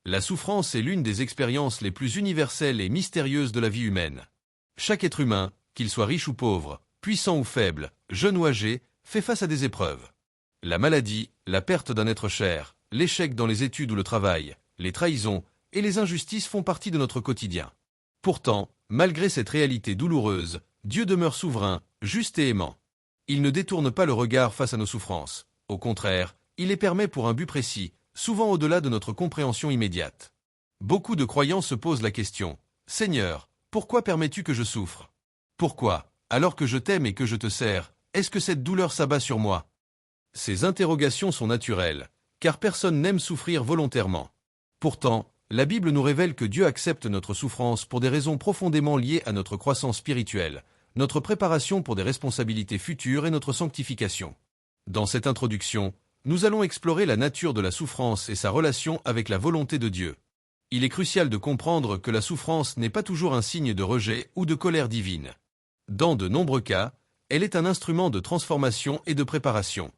La souffrance est l'une des expériences les plus universelles et mystérieuses de la vie humaine. Chaque être humain, qu'il soit riche ou pauvre, puissant ou faible, jeune ou âgé, fait face à des épreuves. La maladie, la perte d'un être cher, l'échec dans les études ou le travail, les trahisons et les injustices font partie de notre quotidien. Pourtant, malgré cette réalité douloureuse, Dieu demeure souverain, juste et aimant. Il ne détourne pas le regard face à nos souffrances. Au contraire, il les permet pour un but précis, souvent au-delà de notre compréhension immédiate. Beaucoup de croyants se posent la question : Seigneur, pourquoi permets-tu que je souffre ? Pourquoi, alors que je t'aime et que je te sers, est-ce que cette douleur s'abat sur moi ? Ces interrogations sont naturelles, car personne n'aime souffrir volontairement. Pourtant, la Bible nous révèle que Dieu accepte notre souffrance pour des raisons profondément liées à notre croissance spirituelle, notre préparation pour des responsabilités futures et notre sanctification. Dans cette introduction, nous allons explorer la nature de la souffrance et sa relation avec la volonté de Dieu. Il est crucial de comprendre que la souffrance n'est pas toujours un signe de rejet ou de colère divine. Dans de nombreux cas, elle est un instrument de transformation et de préparation.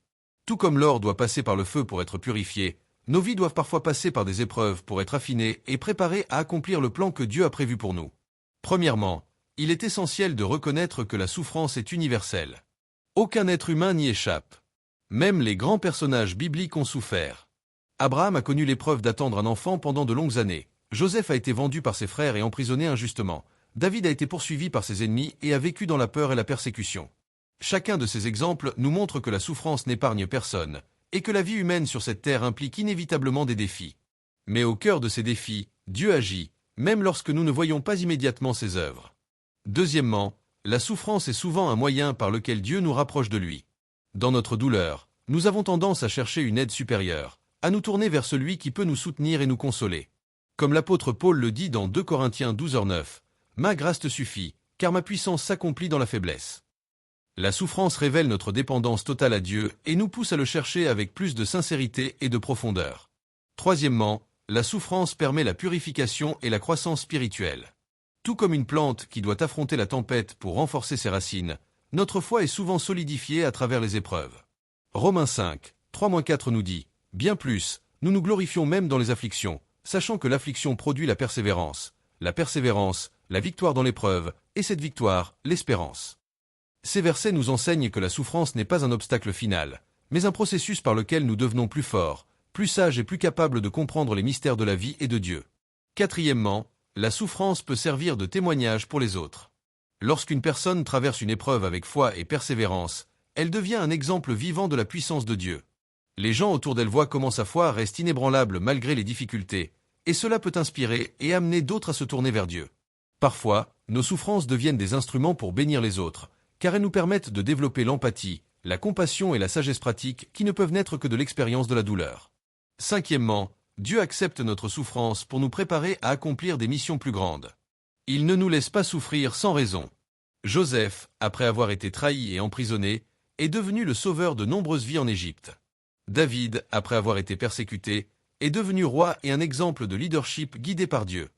Tout comme l'or doit passer par le feu pour être purifié, nos vies doivent parfois passer par des épreuves pour être affinées et préparées à accomplir le plan que Dieu a prévu pour nous. Premièrement, il est essentiel de reconnaître que la souffrance est universelle. Aucun être humain n'y échappe. Même les grands personnages bibliques ont souffert. Abraham a connu l'épreuve d'attendre un enfant pendant de longues années. Joseph a été vendu par ses frères et emprisonné injustement. David a été poursuivi par ses ennemis et a vécu dans la peur et la persécution. Chacun de ces exemples nous montre que la souffrance n'épargne personne, et que la vie humaine sur cette terre implique inévitablement des défis. Mais au cœur de ces défis, Dieu agit, même lorsque nous ne voyons pas immédiatement ses œuvres. Deuxièmement, la souffrance est souvent un moyen par lequel Dieu nous rapproche de lui. Dans notre douleur, nous avons tendance à chercher une aide supérieure, à nous tourner vers celui qui peut nous soutenir et nous consoler. Comme l'apôtre Paul le dit dans 2 Corinthiens 12:9, « Ma grâce te suffit, car ma puissance s'accomplit dans la faiblesse. » La souffrance révèle notre dépendance totale à Dieu et nous pousse à le chercher avec plus de sincérité et de profondeur. Troisièmement, la souffrance permet la purification et la croissance spirituelle. Tout comme une plante qui doit affronter la tempête pour renforcer ses racines, notre foi est souvent solidifiée à travers les épreuves. Romains 5, 3-4 nous dit « Bien plus, nous nous glorifions même dans les afflictions, sachant que l'affliction produit la persévérance, la victoire dans l'épreuve, et cette victoire, l'espérance. » Ces versets nous enseignent que la souffrance n'est pas un obstacle final, mais un processus par lequel nous devenons plus forts, plus sages et plus capables de comprendre les mystères de la vie et de Dieu. Quatrièmement, la souffrance peut servir de témoignage pour les autres. Lorsqu'une personne traverse une épreuve avec foi et persévérance, elle devient un exemple vivant de la puissance de Dieu. Les gens autour d'elle voient comment sa foi reste inébranlable malgré les difficultés, et cela peut inspirer et amener d'autres à se tourner vers Dieu. Parfois, nos souffrances deviennent des instruments pour bénir les autres, car elles nous permettent de développer l'empathie, la compassion et la sagesse pratique qui ne peuvent naître que de l'expérience de la douleur. Cinquièmement, Dieu accepte notre souffrance pour nous préparer à accomplir des missions plus grandes. Il ne nous laisse pas souffrir sans raison. Joseph, après avoir été trahi et emprisonné, est devenu le sauveur de nombreuses vies en Égypte. David, après avoir été persécuté, est devenu roi et un exemple de leadership guidé par Dieu.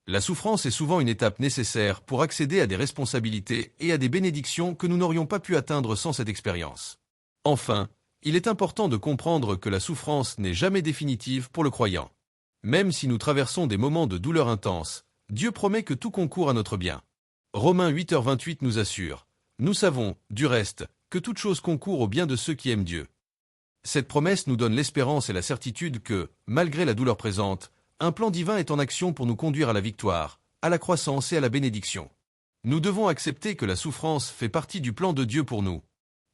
La souffrance est souvent une étape nécessaire pour accéder à des responsabilités et à des bénédictions que nous n'aurions pas pu atteindre sans cette expérience. Enfin, il est important de comprendre que la souffrance n'est jamais définitive pour le croyant. Même si nous traversons des moments de douleur intense, Dieu promet que tout concourt à notre bien. Romains 8h28 nous assure « Nous savons, du reste, que toute chose concourt au bien de ceux qui aiment Dieu. » Cette promesse nous donne l'espérance et la certitude que, malgré la douleur présente, un plan divin est en action pour nous conduire à la victoire, à la croissance et à la bénédiction. Nous devons accepter que la souffrance fait partie du plan de Dieu pour nous.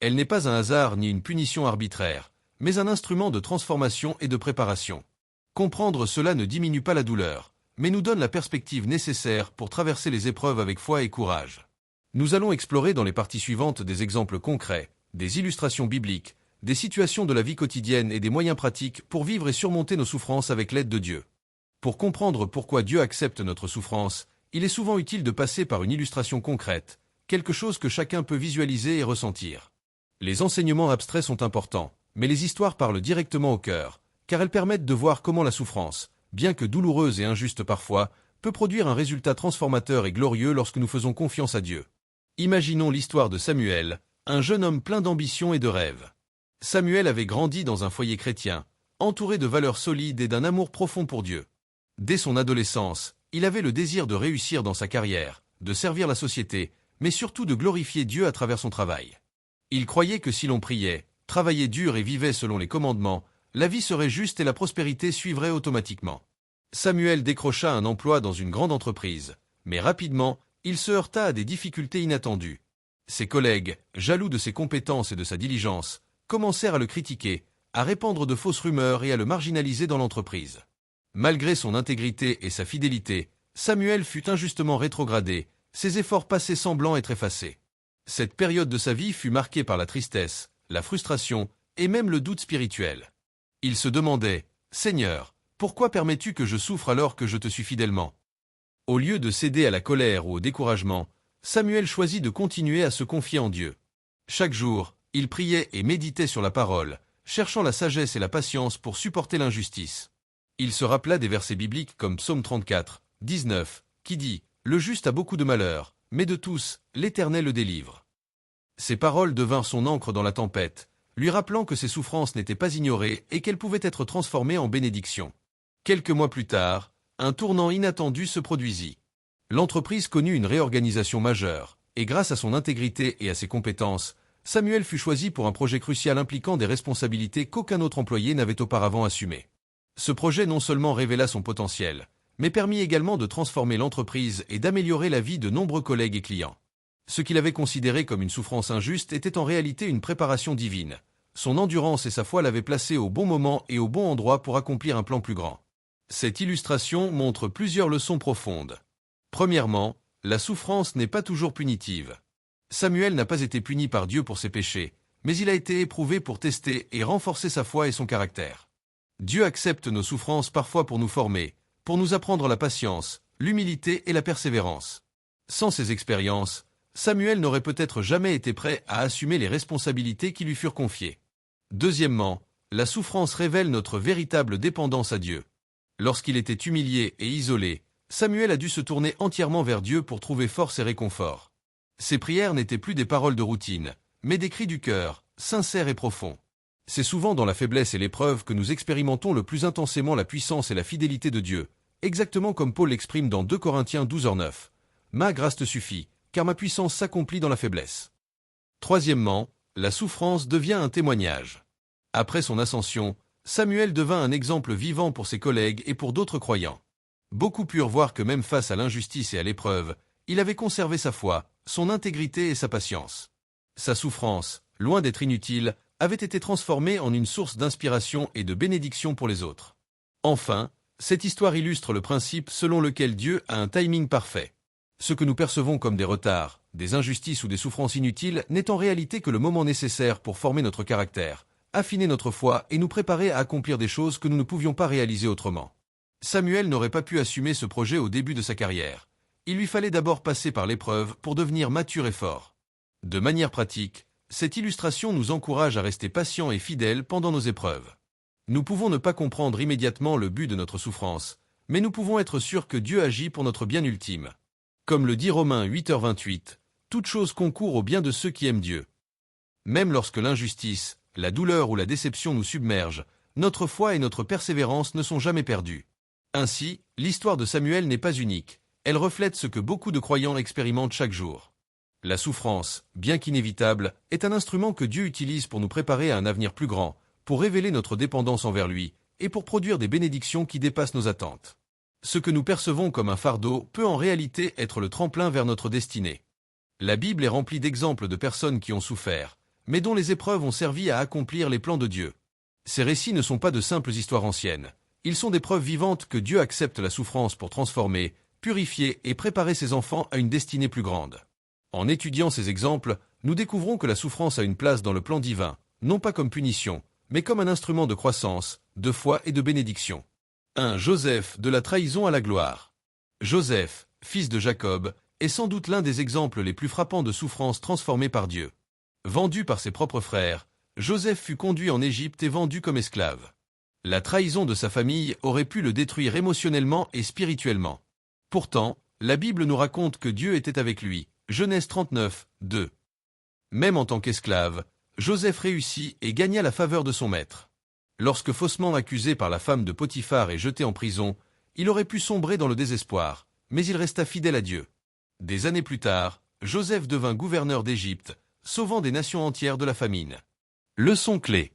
Elle n'est pas un hasard ni une punition arbitraire, mais un instrument de transformation et de préparation. Comprendre cela ne diminue pas la douleur, mais nous donne la perspective nécessaire pour traverser les épreuves avec foi et courage. Nous allons explorer dans les parties suivantes des exemples concrets, des illustrations bibliques, des situations de la vie quotidienne et des moyens pratiques pour vivre et surmonter nos souffrances avec l'aide de Dieu. Pour comprendre pourquoi Dieu accepte notre souffrance, il est souvent utile de passer par une illustration concrète, quelque chose que chacun peut visualiser et ressentir. Les enseignements abstraits sont importants, mais les histoires parlent directement au cœur, car elles permettent de voir comment la souffrance, bien que douloureuse et injuste parfois, peut produire un résultat transformateur et glorieux lorsque nous faisons confiance à Dieu. Imaginons l'histoire de Samuel, un jeune homme plein d'ambition et de rêves. Samuel avait grandi dans un foyer chrétien, entouré de valeurs solides et d'un amour profond pour Dieu. Dès son adolescence, il avait le désir de réussir dans sa carrière, de servir la société, mais surtout de glorifier Dieu à travers son travail. Il croyait que si l'on priait, travaillait dur et vivait selon les commandements, la vie serait juste et la prospérité suivrait automatiquement. Samuel décrocha un emploi dans une grande entreprise, mais rapidement, il se heurta à des difficultés inattendues. Ses collègues, jaloux de ses compétences et de sa diligence, commencèrent à le critiquer, à répandre de fausses rumeurs et à le marginaliser dans l'entreprise. Malgré son intégrité et sa fidélité, Samuel fut injustement rétrogradé, ses efforts passés semblant être effacés. Cette période de sa vie fut marquée par la tristesse, la frustration et même le doute spirituel. Il se demandait « Seigneur, pourquoi permets-tu que je souffre alors que je te suis fidèlement ?» Au lieu de céder à la colère ou au découragement, Samuel choisit de continuer à se confier en Dieu. Chaque jour, il priait et méditait sur la parole, cherchant la sagesse et la patience pour supporter l'injustice. Il se rappela des versets bibliques comme Psaume 34, 19, qui dit « Le juste a beaucoup de malheurs, mais de tous, l'Éternel le délivre. » Ces paroles devinrent son ancre dans la tempête, lui rappelant que ses souffrances n'étaient pas ignorées et qu'elles pouvaient être transformées en bénédictions. Quelques mois plus tard, un tournant inattendu se produisit. L'entreprise connut une réorganisation majeure, et grâce à son intégrité et à ses compétences, Samuel fut choisi pour un projet crucial impliquant des responsabilités qu'aucun autre employé n'avait auparavant assumées. Ce projet non seulement révéla son potentiel, mais permit également de transformer l'entreprise et d'améliorer la vie de nombreux collègues et clients. Ce qu'il avait considéré comme une souffrance injuste était en réalité une préparation divine. Son endurance et sa foi l'avaient placé au bon moment et au bon endroit pour accomplir un plan plus grand. Cette illustration montre plusieurs leçons profondes. Premièrement, la souffrance n'est pas toujours punitive. Samuel n'a pas été puni par Dieu pour ses péchés, mais il a été éprouvé pour tester et renforcer sa foi et son caractère. Dieu accepte nos souffrances parfois pour nous former, pour nous apprendre la patience, l'humilité et la persévérance. Sans ces expériences, Samuel n'aurait peut-être jamais été prêt à assumer les responsabilités qui lui furent confiées. Deuxièmement, la souffrance révèle notre véritable dépendance à Dieu. Lorsqu'il était humilié et isolé, Samuel a dû se tourner entièrement vers Dieu pour trouver force et réconfort. Ses prières n'étaient plus des paroles de routine, mais des cris du cœur, sincères et profonds. C'est souvent dans la faiblesse et l'épreuve que nous expérimentons le plus intensément la puissance et la fidélité de Dieu, exactement comme Paul l'exprime dans 2 Corinthiens 12:9. « Ma grâce te suffit, car ma puissance s'accomplit dans la faiblesse. » Troisièmement, la souffrance devient un témoignage. Après son ascension, Samuel devint un exemple vivant pour ses collègues et pour d'autres croyants. Beaucoup purent voir que même face à l'injustice et à l'épreuve, il avait conservé sa foi, son intégrité et sa patience. Sa souffrance, loin d'être inutile, avait été transformée en une source d'inspiration et de bénédiction pour les autres. Enfin, cette histoire illustre le principe selon lequel Dieu a un timing parfait. Ce que nous percevons comme des retards, des injustices ou des souffrances inutiles n'est en réalité que le moment nécessaire pour former notre caractère, affiner notre foi et nous préparer à accomplir des choses que nous ne pouvions pas réaliser autrement. Samuel n'aurait pas pu assumer ce projet au début de sa carrière. Il lui fallait d'abord passer par l'épreuve pour devenir mature et fort. De manière pratique, cette illustration nous encourage à rester patients et fidèles pendant nos épreuves. Nous pouvons ne pas comprendre immédiatement le but de notre souffrance, mais nous pouvons être sûrs que Dieu agit pour notre bien ultime. Comme le dit Romains 8h28, « Toute chose concourt au bien de ceux qui aiment Dieu. » Même lorsque l'injustice, la douleur ou la déception nous submergent, notre foi et notre persévérance ne sont jamais perdues. Ainsi, l'histoire de Samuel n'est pas unique, elle reflète ce que beaucoup de croyants expérimentent chaque jour. La souffrance, bien qu'inévitable, est un instrument que Dieu utilise pour nous préparer à un avenir plus grand, pour révéler notre dépendance envers lui, et pour produire des bénédictions qui dépassent nos attentes. Ce que nous percevons comme un fardeau peut en réalité être le tremplin vers notre destinée. La Bible est remplie d'exemples de personnes qui ont souffert, mais dont les épreuves ont servi à accomplir les plans de Dieu. Ces récits ne sont pas de simples histoires anciennes. Ils sont des preuves vivantes que Dieu accepte la souffrance pour transformer, purifier et préparer ses enfants à une destinée plus grande. En étudiant ces exemples, nous découvrons que la souffrance a une place dans le plan divin, non pas comme punition, mais comme un instrument de croissance, de foi et de bénédiction. 1. Joseph, de la trahison à la gloire. Joseph, fils de Jacob, est sans doute l'un des exemples les plus frappants de souffrance transformée par Dieu. Vendu par ses propres frères, Joseph fut conduit en Égypte et vendu comme esclave. La trahison de sa famille aurait pu le détruire émotionnellement et spirituellement. Pourtant, la Bible nous raconte que Dieu était avec lui. Genèse 39, 2. Même en tant qu'esclave, Joseph réussit et gagna la faveur de son maître. Lorsque faussement accusé par la femme de Potiphar et jeté en prison, il aurait pu sombrer dans le désespoir, mais il resta fidèle à Dieu. Des années plus tard, Joseph devint gouverneur d'Égypte, sauvant des nations entières de la famine. Leçon clé.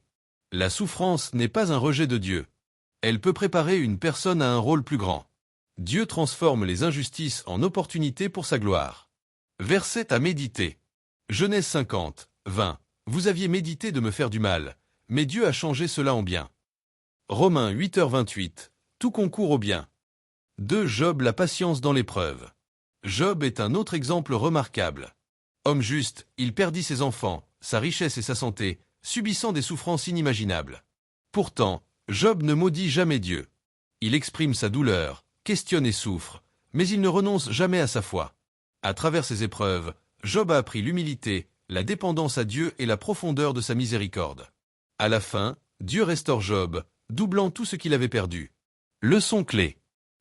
La souffrance n'est pas un rejet de Dieu. Elle peut préparer une personne à un rôle plus grand. Dieu transforme les injustices en opportunités pour sa gloire. Verset à méditer. Genèse 50, 20. Vous aviez médité de me faire du mal, mais Dieu a changé cela en bien. Romains 8h28. Tout concourt au bien. 2 Job, la patience dans l'épreuve. Job est un autre exemple remarquable. Homme juste, il perdit ses enfants, sa richesse et sa santé, subissant des souffrances inimaginables. Pourtant, Job ne maudit jamais Dieu. Il exprime sa douleur, questionne et souffre, mais il ne renonce jamais à sa foi. À travers ces épreuves, Job a appris l'humilité, la dépendance à Dieu et la profondeur de sa miséricorde. À la fin, Dieu restaure Job, doublant tout ce qu'il avait perdu. Leçon clé.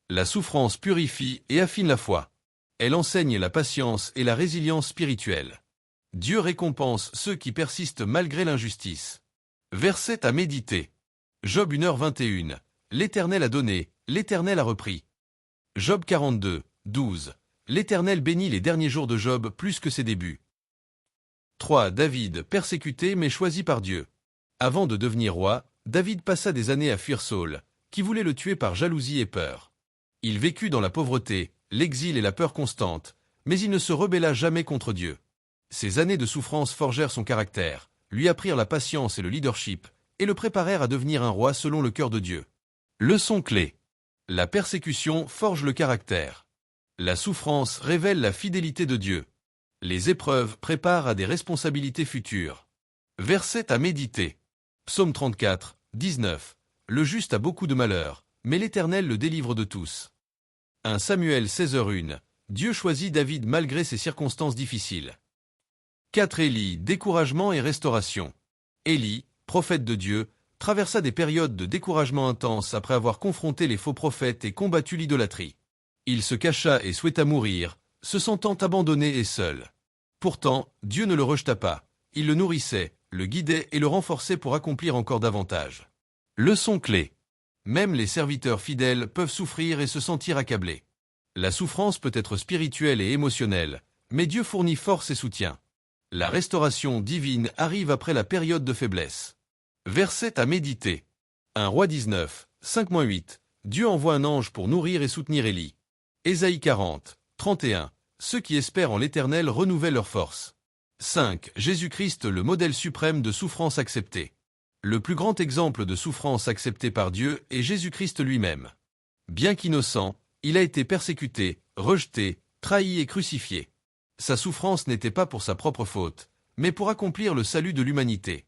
La souffrance purifie et affine la foi. Elle enseigne la patience et la résilience spirituelle. Dieu récompense ceux qui persistent malgré l'injustice. Verset à méditer. Job 1h21. L'Éternel a donné, l'Éternel a repris. Job 42, 12. L'Éternel bénit les derniers jours de Job plus que ses débuts. 3. David, persécuté mais choisi par Dieu. Avant de devenir roi, David passa des années à fuir Saül, qui voulait le tuer par jalousie et peur. Il vécut dans la pauvreté, l'exil et la peur constante, mais il ne se rebella jamais contre Dieu. Ces années de souffrance forgèrent son caractère, lui apprirent la patience et le leadership, et le préparèrent à devenir un roi selon le cœur de Dieu. Leçon clé. La persécution forge le caractère. La souffrance révèle la fidélité de Dieu. Les épreuves préparent à des responsabilités futures. Verset à méditer. Psaume 34, 19. Le juste a beaucoup de malheur, mais l'Éternel le délivre de tous. 1 Samuel 16h01. Dieu choisit David malgré ses circonstances difficiles. 4 Élie, découragement et restauration. Élie, prophète de Dieu, traversa des périodes de découragement intense après avoir confronté les faux prophètes et combattu l'idolâtrie. Il se cacha et souhaita mourir, se sentant abandonné et seul. Pourtant, Dieu ne le rejeta pas. Il le nourrissait, le guidait et le renforçait pour accomplir encore davantage. Leçon clé. Même les serviteurs fidèles peuvent souffrir et se sentir accablés. La souffrance peut être spirituelle et émotionnelle, mais Dieu fournit force et soutien. La restauration divine arrive après la période de faiblesse. Verset à méditer. 1 Roi 19, 5-8. Dieu envoie un ange pour nourrir et soutenir Élie. Ésaïe 40, 31. Ceux qui espèrent en l'Éternel renouvellent leur force. 5. Jésus-Christ, le modèle suprême de souffrance acceptée. Le plus grand exemple de souffrance acceptée par Dieu est Jésus-Christ lui-même. Bien qu'innocent, il a été persécuté, rejeté, trahi et crucifié. Sa souffrance n'était pas pour sa propre faute, mais pour accomplir le salut de l'humanité.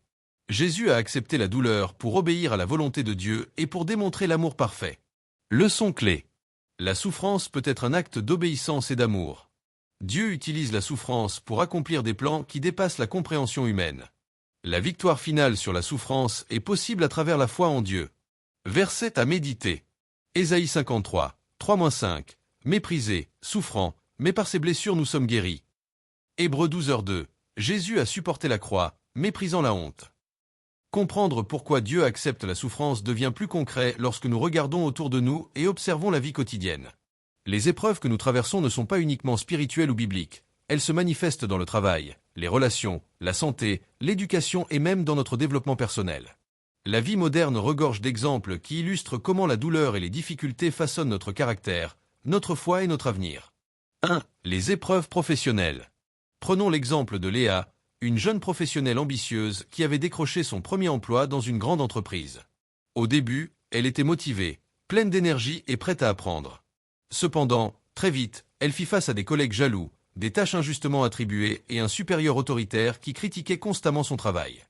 Jésus a accepté la douleur pour obéir à la volonté de Dieu et pour démontrer l'amour parfait. Leçon clé. La souffrance peut être un acte d'obéissance et d'amour. Dieu utilise la souffrance pour accomplir des plans qui dépassent la compréhension humaine. La victoire finale sur la souffrance est possible à travers la foi en Dieu. Verset à méditer. Ésaïe 53, 3-5. Méprisé, souffrant, mais par ses blessures nous sommes guéris. Hébreux 12h2. Jésus a supporté la croix, méprisant la honte. Comprendre pourquoi Dieu accepte la souffrance devient plus concret lorsque nous regardons autour de nous et observons la vie quotidienne. Les épreuves que nous traversons ne sont pas uniquement spirituelles ou bibliques. Elles se manifestent dans le travail, les relations, la santé, l'éducation et même dans notre développement personnel. La vie moderne regorge d'exemples qui illustrent comment la douleur et les difficultés façonnent notre caractère, notre foi et notre avenir. 1. Les épreuves professionnelles. Prenons l'exemple de Léa, une jeune professionnelle ambitieuse qui avait décroché son premier emploi dans une grande entreprise. Au début, elle était motivée, pleine d'énergie et prête à apprendre. Cependant, très vite, elle fit face à des collègues jaloux, des tâches injustement attribuées et un supérieur autoritaire qui critiquait constamment son travail.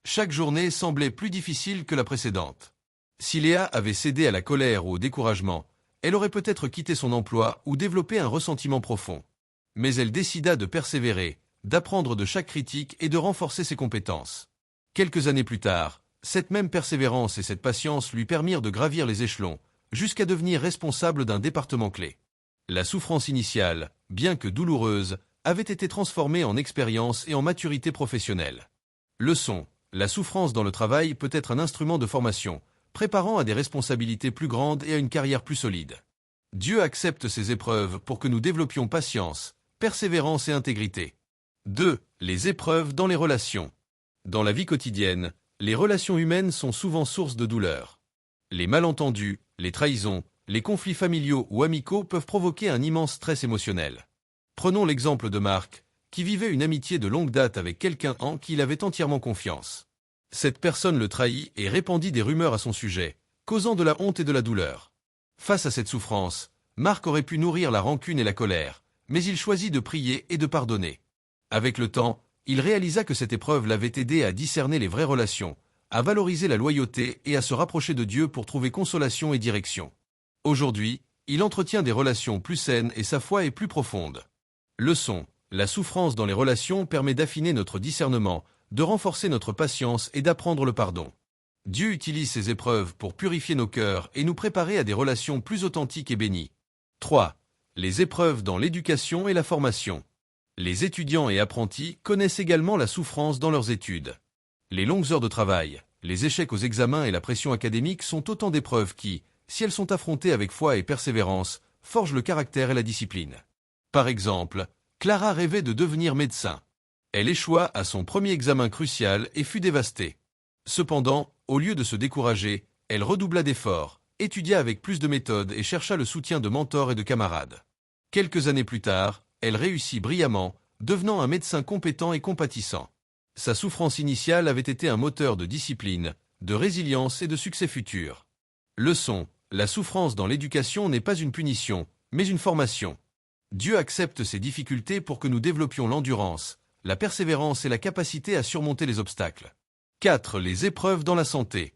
Chaque journée semblait plus difficile que la précédente. Si Léa avait cédé à la colère ou au découragement, elle aurait peut-être quitté son emploi ou développé un ressentiment profond. Mais elle décida de persévérer, d'apprendre de chaque critique et de renforcer ses compétences. Quelques années plus tard, cette même persévérance et cette patience lui permirent de gravir les échelons, jusqu'à devenir responsable d'un département clé. La souffrance initiale, bien que douloureuse, avait été transformée en expérience et en maturité professionnelle. Leçon. La souffrance dans le travail peut être un instrument de formation, préparant à des responsabilités plus grandes et à une carrière plus solide. Dieu accepte ces épreuves pour que nous développions patience, persévérance et intégrité. 2. Les épreuves dans les relations. Dans la vie quotidienne, les relations humaines sont souvent source de douleur. Les malentendus, les trahisons, les conflits familiaux ou amicaux peuvent provoquer un immense stress émotionnel. Prenons l'exemple de Marc, qui vivait une amitié de longue date avec quelqu'un en qui il avait entièrement confiance. Cette personne le trahit et répandit des rumeurs à son sujet, causant de la honte et de la douleur. Face à cette souffrance, Marc aurait pu nourrir la rancune et la colère, mais il choisit de prier et de pardonner. Avec le temps, il réalisa que cette épreuve l'avait aidé à discerner les vraies relations, à valoriser la loyauté et à se rapprocher de Dieu pour trouver consolation et direction. Aujourd'hui, il entretient des relations plus saines et sa foi est plus profonde. Leçon: la souffrance dans les relations permet d'affiner notre discernement, de renforcer notre patience et d'apprendre le pardon. Dieu utilise ces épreuves pour purifier nos cœurs et nous préparer à des relations plus authentiques et bénies. 3. Les épreuves dans l'éducation et la formation. Les étudiants et apprentis connaissent également la souffrance dans leurs études. Les longues heures de travail, les échecs aux examens et la pression académique sont autant d'épreuves qui, si elles sont affrontées avec foi et persévérance, forgent le caractère et la discipline. Par exemple, Clara rêvait de devenir médecin. Elle échoua à son premier examen crucial et fut dévastée. Cependant, au lieu de se décourager, elle redoubla d'efforts, étudia avec plus de méthode et chercha le soutien de mentors et de camarades. Quelques années plus tard, elle réussit brillamment, devenant un médecin compétent et compatissant. Sa souffrance initiale avait été un moteur de discipline, de résilience et de succès futur. Leçon: la souffrance dans l'éducation n'est pas une punition, mais une formation. Dieu accepte ces difficultés pour que nous développions l'endurance, la persévérance et la capacité à surmonter les obstacles. 4. Les épreuves dans la santé.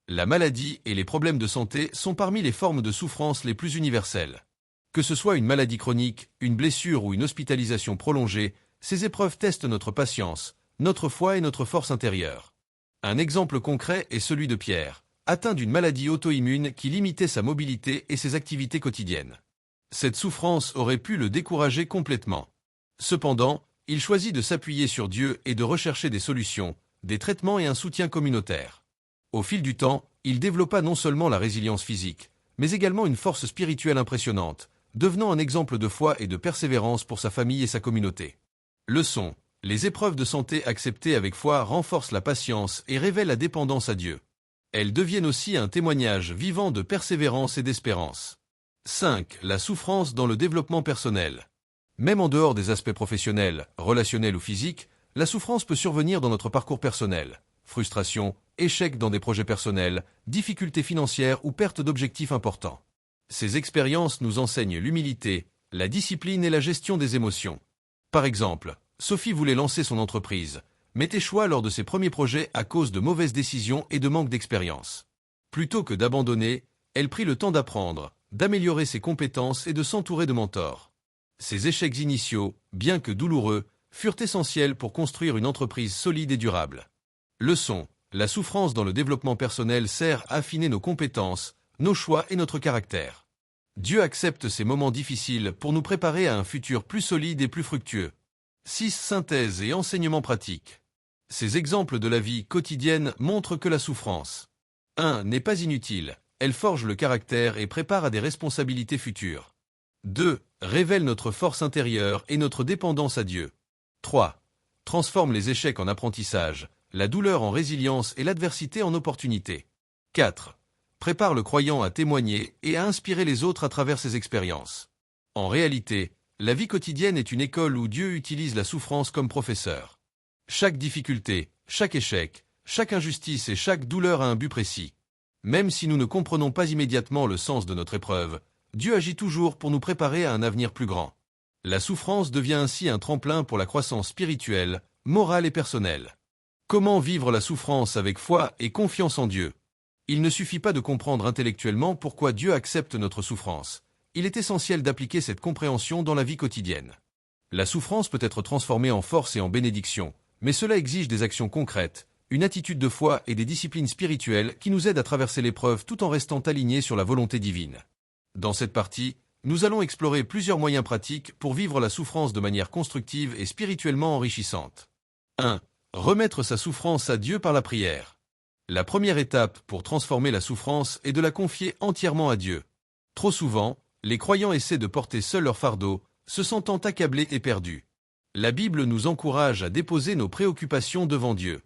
La maladie et les problèmes de santé sont parmi les formes de souffrance les plus universelles. Que ce soit une maladie chronique, une blessure ou une hospitalisation prolongée, ces épreuves testent notre patience, notre foi et notre force intérieure. Un exemple concret est celui de Pierre, atteint d'une maladie auto-immune qui limitait sa mobilité et ses activités quotidiennes. Cette souffrance aurait pu le décourager complètement. Cependant, il choisit de s'appuyer sur Dieu et de rechercher des solutions, des traitements et un soutien communautaire. Au fil du temps, il développa non seulement la résilience physique, mais également une force spirituelle impressionnante, devenant un exemple de foi et de persévérance pour sa famille et sa communauté. Leçon: les épreuves de santé acceptées avec foi renforcent la patience et révèlent la dépendance à Dieu. Elles deviennent aussi un témoignage vivant de persévérance et d'espérance. 5. La souffrance dans le développement personnel. Même en dehors des aspects professionnels, relationnels ou physiques, la souffrance peut survenir dans notre parcours personnel. Frustration, échec dans des projets personnels, difficultés financières ou perte d'objectifs importants. Ces expériences nous enseignent l'humilité, la discipline et la gestion des émotions. Par exemple, Sophie voulait lancer son entreprise, mais échoua lors de ses premiers projets à cause de mauvaises décisions et de manque d'expérience. Plutôt que d'abandonner, elle prit le temps d'apprendre, d'améliorer ses compétences et de s'entourer de mentors. Ces échecs initiaux, bien que douloureux, furent essentiels pour construire une entreprise solide et durable. Leçon: la souffrance dans le développement personnel sert à affiner nos compétences, nos choix et notre caractère. Dieu accepte ces moments difficiles pour nous préparer à un futur plus solide et plus fructueux. 6. Synthèse et enseignement pratique. Ces exemples de la vie quotidienne montrent que la souffrance 1. N'est pas inutile, elle forge le caractère et prépare à des responsabilités futures. 2. Révèle notre force intérieure et notre dépendance à Dieu. 3. Transforme les échecs en apprentissage, la douleur en résilience et l'adversité en opportunité. 4. Prépare le croyant à témoigner et à inspirer les autres à travers ses expériences. En réalité, la vie quotidienne est une école où Dieu utilise la souffrance comme professeur. Chaque difficulté, chaque échec, chaque injustice et chaque douleur a un but précis. Même si nous ne comprenons pas immédiatement le sens de notre épreuve, Dieu agit toujours pour nous préparer à un avenir plus grand. La souffrance devient ainsi un tremplin pour la croissance spirituelle, morale et personnelle. Comment vivre la souffrance avec foi et confiance en Dieu? Il ne suffit pas de comprendre intellectuellement pourquoi Dieu accepte notre souffrance. Il est essentiel d'appliquer cette compréhension dans la vie quotidienne. La souffrance peut être transformée en force et en bénédiction, mais cela exige des actions concrètes, une attitude de foi et des disciplines spirituelles qui nous aident à traverser l'épreuve tout en restant alignés sur la volonté divine. Dans cette partie, nous allons explorer plusieurs moyens pratiques pour vivre la souffrance de manière constructive et spirituellement enrichissante. 1. Remettre sa souffrance à Dieu par la prière. La première étape pour transformer la souffrance est de la confier entièrement à Dieu. Trop souvent, Les croyants essaient de porter seuls leur fardeau, se sentant accablés et perdus. La Bible nous encourage à déposer nos préoccupations devant Dieu.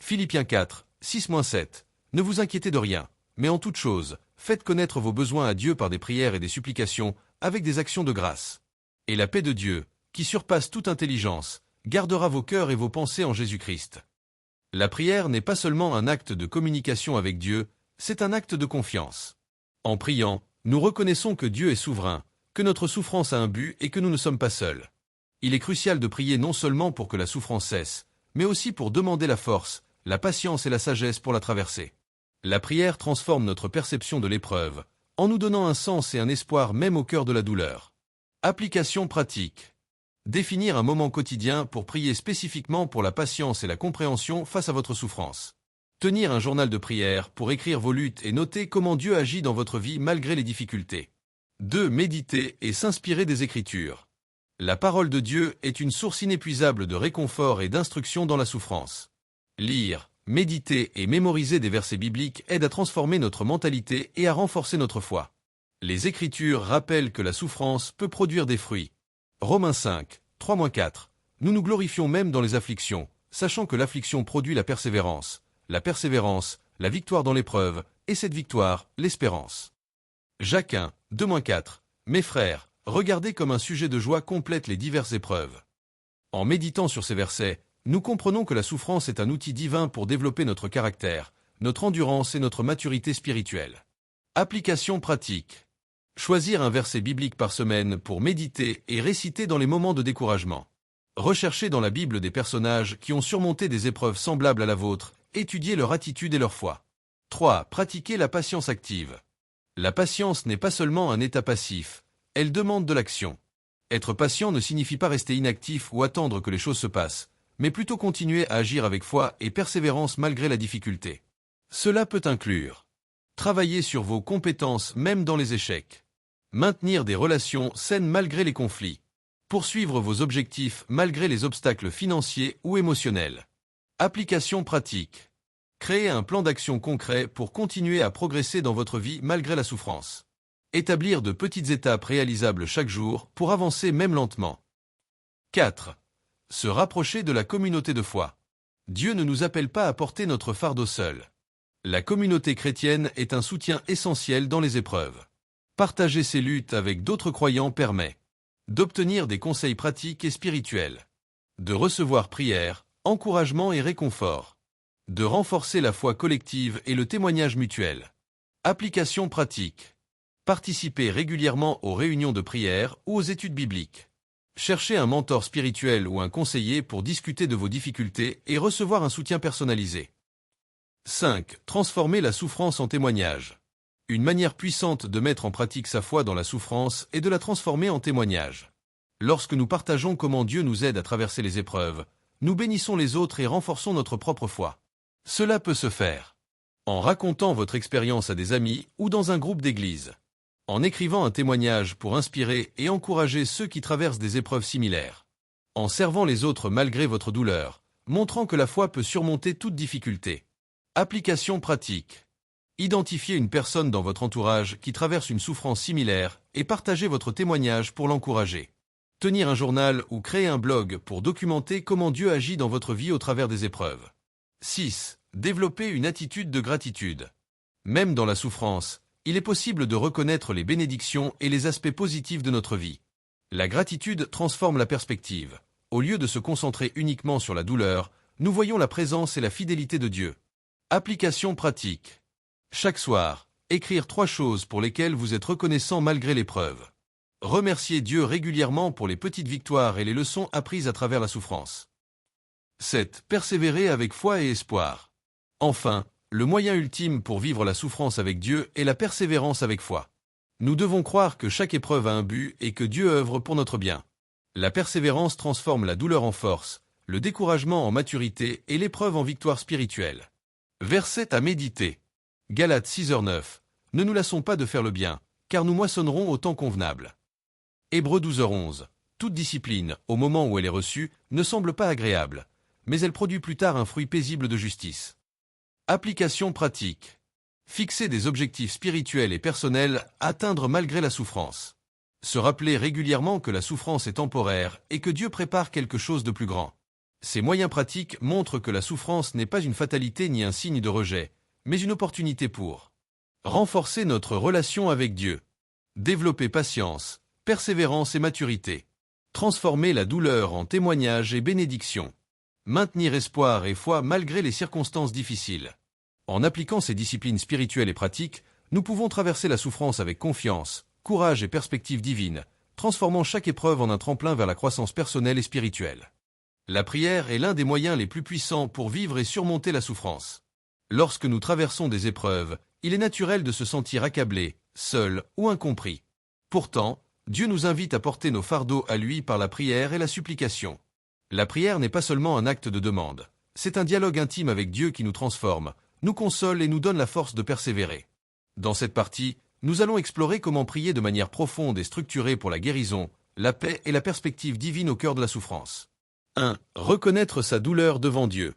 Philippiens 4, 6-7. Ne vous inquiétez de rien, mais en toute chose, faites connaître vos besoins à Dieu par des prières et des supplications, avec des actions de grâce. Et la paix de Dieu, qui surpasse toute intelligence, gardera vos cœurs et vos pensées en Jésus-Christ. La prière n'est pas seulement un acte de communication avec Dieu, c'est un acte de confiance. En priant, nous reconnaissons que Dieu est souverain, que notre souffrance a un but et que nous ne sommes pas seuls. Il est crucial de prier non seulement pour que la souffrance cesse, mais aussi pour demander la force, la patience et la sagesse pour la traverser. La prière transforme notre perception de l'épreuve, en nous donnant un sens et un espoir même au cœur de la douleur. Application pratique. Définir un moment quotidien pour prier spécifiquement pour la patience et la compréhension face à votre souffrance. Tenir un journal de prière pour écrire vos luttes et noter comment Dieu agit dans votre vie malgré les difficultés. 2. Méditer et s'inspirer des Écritures. La parole de Dieu est une source inépuisable de réconfort et d'instruction dans la souffrance. Lire, méditer et mémoriser des versets bibliques aide à transformer notre mentalité et à renforcer notre foi. Les Écritures rappellent que la souffrance peut produire des fruits. Romains 5, 3-4. Nous nous glorifions même dans les afflictions, sachant que l'affliction produit la persévérance, la victoire dans l'épreuve, et cette victoire, l'espérance. Jacques 1, 2-4. Mes frères, regardez comme un sujet de joie complète les diverses épreuves. En méditant sur ces versets, nous comprenons que la souffrance est un outil divin pour développer notre caractère, notre endurance et notre maturité spirituelle. Application pratique. Choisir un verset biblique par semaine pour méditer et réciter dans les moments de découragement. Rechercher dans la Bible des personnages qui ont surmonté des épreuves semblables à la vôtre, étudier leur attitude et leur foi. 3. Pratiquer la patience active. La patience n'est pas seulement un état passif, elle demande de l'action. Être patient ne signifie pas rester inactif ou attendre que les choses se passent, mais plutôt continuer à agir avec foi et persévérance malgré la difficulté. Cela peut inclure travailler sur vos compétences même dans les échecs, maintenir des relations saines malgré les conflits, poursuivre vos objectifs malgré les obstacles financiers ou émotionnels. Application pratique. Créer un plan d'action concret pour continuer à progresser dans votre vie malgré la souffrance. Établir de petites étapes réalisables chaque jour pour avancer même lentement. 4. Se rapprocher de la communauté de foi. Dieu ne nous appelle pas à porter notre fardeau seul. La communauté chrétienne est un soutien essentiel dans les épreuves. Partager ses luttes avec d'autres croyants permet d'obtenir des conseils pratiques et spirituels, de recevoir prières, encouragement et réconfort, de renforcer la foi collective et le témoignage mutuel. Application pratique. Participer régulièrement aux réunions de prière ou aux études bibliques. Cherchez un mentor spirituel ou un conseiller pour discuter de vos difficultés et recevoir un soutien personnalisé. 5. Transformer la souffrance en témoignage. Une manière puissante de mettre en pratique sa foi dans la souffrance est de la transformer en témoignage. Lorsque nous partageons comment Dieu nous aide à traverser les épreuves, nous bénissons les autres et renforçons notre propre foi. Cela peut se faire en racontant votre expérience à des amis ou dans un groupe d'église, en écrivant un témoignage pour inspirer et encourager ceux qui traversent des épreuves similaires, en servant les autres malgré votre douleur, montrant que la foi peut surmonter toute difficulté. Application pratique. Identifiez une personne dans votre entourage qui traverse une souffrance similaire et partagez votre témoignage pour l'encourager. Tenir un journal ou créer un blog pour documenter comment Dieu agit dans votre vie au travers des épreuves. 6. Développer une attitude de gratitude. Même dans la souffrance, il est possible de reconnaître les bénédictions et les aspects positifs de notre vie. La gratitude transforme la perspective. Au lieu de se concentrer uniquement sur la douleur, nous voyons la présence et la fidélité de Dieu. Application pratique. Chaque soir, écrire 3 choses pour lesquelles vous êtes reconnaissant malgré l'épreuve. Remercier Dieu régulièrement pour les petites victoires et les leçons apprises à travers la souffrance. 7. Persévérer avec foi et espoir. Enfin, le moyen ultime pour vivre la souffrance avec Dieu est la persévérance avec foi. Nous devons croire que chaque épreuve a un but et que Dieu œuvre pour notre bien. La persévérance transforme la douleur en force, le découragement en maturité et l'épreuve en victoire spirituelle. Verset à méditer. Galates 6h9. Ne nous lassons pas de faire le bien, car nous moissonnerons au temps convenable. Hébreux 12h11. Toute discipline, au moment où elle est reçue, ne semble pas agréable, mais elle produit plus tard un fruit paisible de justice. Application pratique. Fixer des objectifs spirituels et personnels à atteindre malgré la souffrance. Se rappeler régulièrement que la souffrance est temporaire et que Dieu prépare quelque chose de plus grand. Ces moyens pratiques montrent que la souffrance n'est pas une fatalité ni un signe de rejet, mais une opportunité pour renforcer notre relation avec Dieu, développer patience, persévérance et maturité, transformer la douleur en témoignage et bénédiction, maintenir espoir et foi malgré les circonstances difficiles. En appliquant ces disciplines spirituelles et pratiques, nous pouvons traverser la souffrance avec confiance, courage et perspective divine, transformant chaque épreuve en un tremplin vers la croissance personnelle et spirituelle. La prière est l'un des moyens les plus puissants pour vivre et surmonter la souffrance. Lorsque nous traversons des épreuves, il est naturel de se sentir accablé, seul ou incompris. Pourtant, Dieu nous invite à porter nos fardeaux à lui par la prière et la supplication. La prière n'est pas seulement un acte de demande, c'est un dialogue intime avec Dieu qui nous transforme, nous console et nous donne la force de persévérer. Dans cette partie, nous allons explorer comment prier de manière profonde et structurée pour la guérison, la paix et la perspective divine au cœur de la souffrance. 1. Reconnaître sa douleur devant Dieu.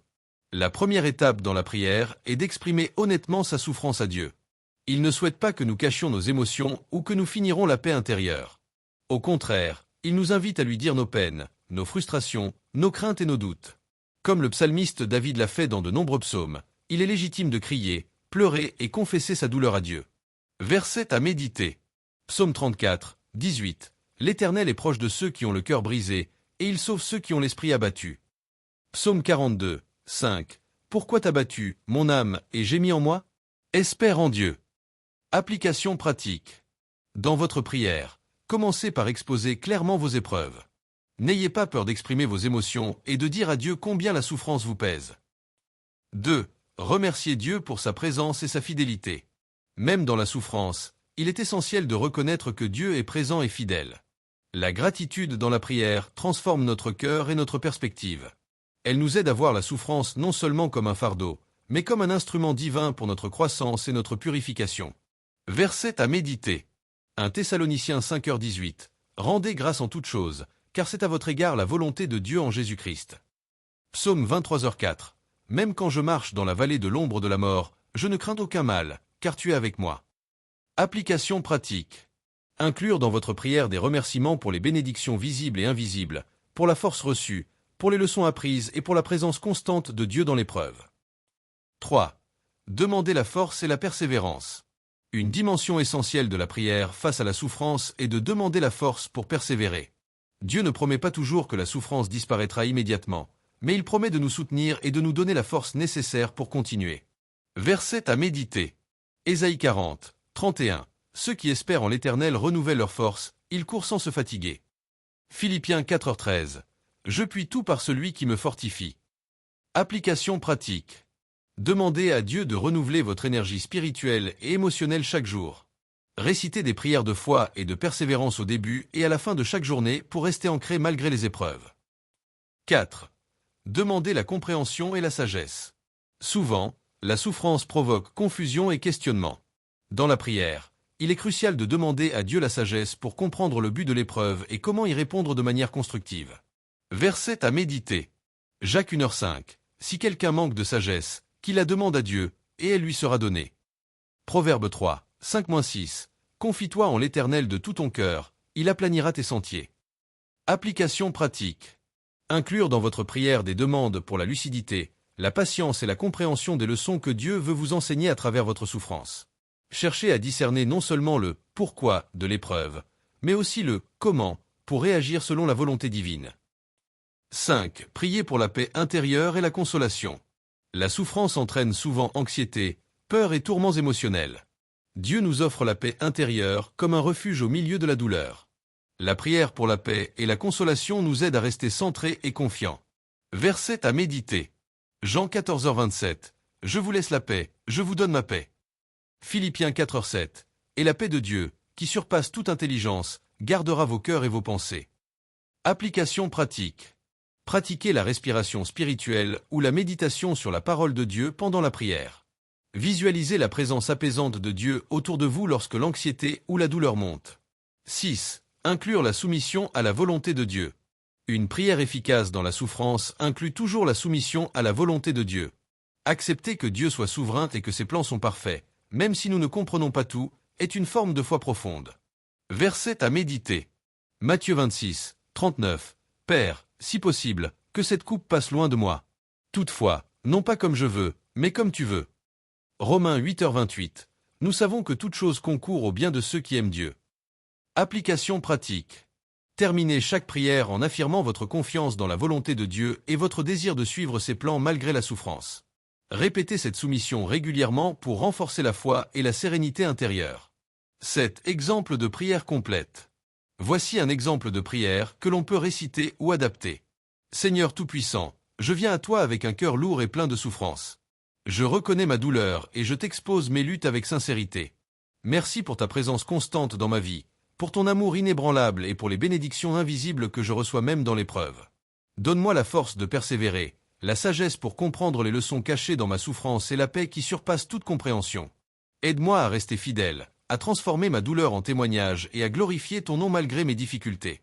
La première étape dans la prière est d'exprimer honnêtement sa souffrance à Dieu. Il ne souhaite pas que nous cachions nos émotions ou que nous finirons la paix intérieure. Au contraire, il nous invite à lui dire nos peines, nos frustrations, nos craintes et nos doutes. Comme le psalmiste David l'a fait dans de nombreux psaumes, il est légitime de crier, pleurer et confesser sa douleur à Dieu. Verset à méditer. Psaume 34, 18. L'Éternel est proche de ceux qui ont le cœur brisé, et il sauve ceux qui ont l'esprit abattu. Psaume 42, 5. Pourquoi t'as battu, mon âme, et gémis en moi? Espère en Dieu. Application pratique. Dans votre prière, commencez par exposer clairement vos épreuves. N'ayez pas peur d'exprimer vos émotions et de dire à Dieu combien la souffrance vous pèse. 2. Remerciez Dieu pour sa présence et sa fidélité. Même dans la souffrance, il est essentiel de reconnaître que Dieu est présent et fidèle. La gratitude dans la prière transforme notre cœur et notre perspective. Elle nous aide à voir la souffrance non seulement comme un fardeau, mais comme un instrument divin pour notre croissance et notre purification. Verset à méditer. 1 Thessaloniciens 5h18. Rendez grâce en toutes choses, car c'est à votre égard la volonté de Dieu en Jésus-Christ. Psaume 23h4. Même quand je marche dans la vallée de l'ombre de la mort, je ne crains aucun mal, car tu es avec moi. Application pratique. Inclure dans votre prière des remerciements pour les bénédictions visibles et invisibles, pour la force reçue, pour les leçons apprises et pour la présence constante de Dieu dans l'épreuve. 3. Demandez la force et la persévérance. Une dimension essentielle de la prière face à la souffrance est de demander la force pour persévérer. Dieu ne promet pas toujours que la souffrance disparaîtra immédiatement, mais il promet de nous soutenir et de nous donner la force nécessaire pour continuer. Verset à méditer. Ésaïe 40, 31. Ceux qui espèrent en l'Éternel renouvellent leur force, ils courent sans se fatiguer. Philippiens 4h13. Je puis tout par celui qui me fortifie. Application pratique. Demandez à Dieu de renouveler votre énergie spirituelle et émotionnelle chaque jour. Récitez des prières de foi et de persévérance au début et à la fin de chaque journée pour rester ancré malgré les épreuves. 4. Demandez la compréhension et la sagesse. Souvent, la souffrance provoque confusion et questionnement. Dans la prière, il est crucial de demander à Dieu la sagesse pour comprendre le but de l'épreuve et comment y répondre de manière constructive. Verset à méditer. Jacques 1h5. Si quelqu'un manque de sagesse, qu'il la demande à Dieu, et elle lui sera donnée. Proverbe 3, 5-6. Confie-toi en l'Éternel de tout ton cœur, il aplanira tes sentiers. Application pratique. Inclure dans votre prière des demandes pour la lucidité, la patience et la compréhension des leçons que Dieu veut vous enseigner à travers votre souffrance. Cherchez à discerner non seulement le « pourquoi » de l'épreuve, mais aussi le « comment » pour réagir selon la volonté divine. 5. Priez pour la paix intérieure et la consolation. La souffrance entraîne souvent anxiété, peur et tourments émotionnels. Dieu nous offre la paix intérieure comme un refuge au milieu de la douleur. La prière pour la paix et la consolation nous aide à rester centrés et confiants. Verset à méditer. Jean 14h27. Je vous laisse la paix, je vous donne ma paix. Philippiens 4h7. Et la paix de Dieu, qui surpasse toute intelligence, gardera vos cœurs et vos pensées. Application pratique. Pratiquez la respiration spirituelle ou la méditation sur la parole de Dieu pendant la prière. Visualisez la présence apaisante de Dieu autour de vous lorsque l'anxiété ou la douleur monte. 6. Inclure la soumission à la volonté de Dieu. Une prière efficace dans la souffrance inclut toujours la soumission à la volonté de Dieu. Accepter que Dieu soit souverain et que ses plans sont parfaits, même si nous ne comprenons pas tout, est une forme de foi profonde. Verset à méditer. Matthieu 26, 39. Père, si possible, que cette coupe passe loin de moi. Toutefois, non pas comme je veux, mais comme tu veux. Romains 8h28. Nous savons que toute chose concourt au bien de ceux qui aiment Dieu. Application pratique. Terminez chaque prière en affirmant votre confiance dans la volonté de Dieu et votre désir de suivre ses plans malgré la souffrance. Répétez cette soumission régulièrement pour renforcer la foi et la sérénité intérieure. 7. Exemple de prière complète. Voici un exemple de prière que l'on peut réciter ou adapter. Seigneur Tout-Puissant, je viens à toi avec un cœur lourd et plein de souffrance. Je reconnais ma douleur et je t'expose mes luttes avec sincérité. Merci pour ta présence constante dans ma vie, pour ton amour inébranlable et pour les bénédictions invisibles que je reçois même dans l'épreuve. Donne-moi la force de persévérer, la sagesse pour comprendre les leçons cachées dans ma souffrance et la paix qui surpasse toute compréhension. Aide-moi à rester fidèle, à transformer ma douleur en témoignage et à glorifier ton nom malgré mes difficultés.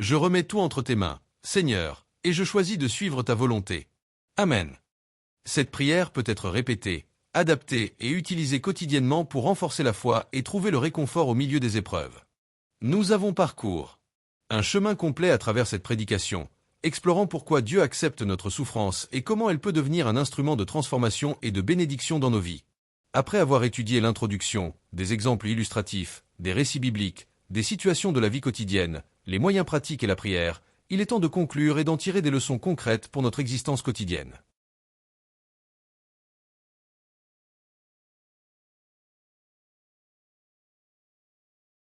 Je remets tout entre tes mains, Seigneur, et je choisis de suivre ta volonté. Amen. Cette prière peut être répétée, adaptée et utilisée quotidiennement pour renforcer la foi et trouver le réconfort au milieu des épreuves. Nous avons parcouru un chemin complet à travers cette prédication, explorant pourquoi Dieu accepte notre souffrance et comment elle peut devenir un instrument de transformation et de bénédiction dans nos vies. Après avoir étudié l'introduction, des exemples illustratifs, des récits bibliques, des situations de la vie quotidienne, les moyens pratiques et la prière, il est temps de conclure et d'en tirer des leçons concrètes pour notre existence quotidienne.